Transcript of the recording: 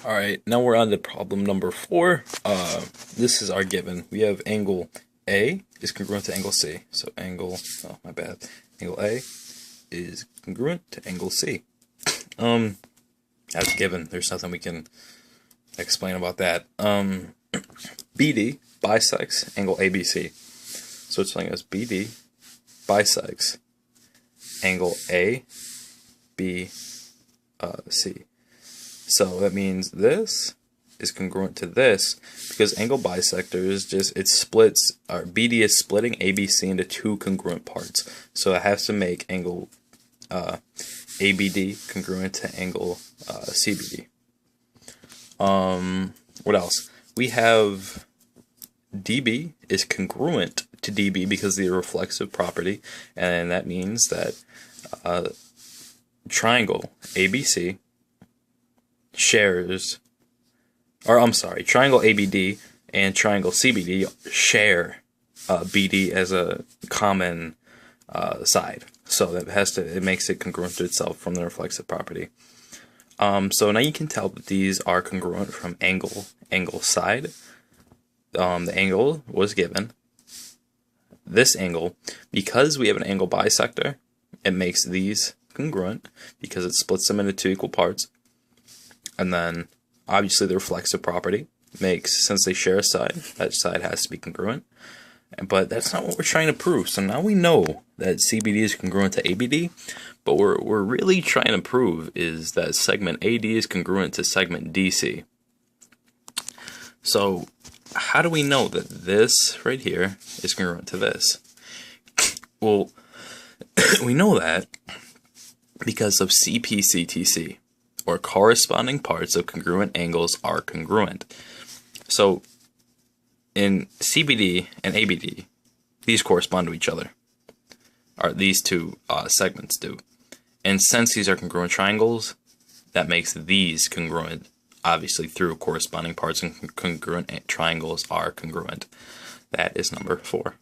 All right, now we're on to problem number 4. This is our given. We have angle A is congruent to angle C. So Angle A is congruent to angle C. As given. There's nothing we can explain about that. BD bisects angle ABC. So it's telling us BD bisects angle ABC. So that means this is congruent to this because angle bisector is just, it splits, or BD is splitting ABC into two congruent parts. So it has to make angle ABD congruent to angle CBD. What else? We have DB is congruent to DB because of the reflexive property, and that means that triangle ABC triangle ABD and triangle CBD share BD as a common side. So it makes it congruent to itself from the reflexive property. So now you can tell that these are congruent from angle, side. The angle was given. This angle, because we have an angle bisector, it makes these congruent because it splits them into two equal parts. And then, obviously, the reflexive property makes, since they share a side, that side has to be congruent. But that's not what we're trying to prove. So now we know that CBD is congruent to ABD, but what we're really trying to prove is that segment AD is congruent to segment DC. So how do we know that this right here is congruent to this? Well, we know that because of CP/CTC, or corresponding parts of congruent angles are congruent. So in CBD and ABD, these correspond to each other, or these two segments do. And since these are congruent triangles, that makes these congruent, obviously, through corresponding parts, and congruent triangles are congruent. That is number 4.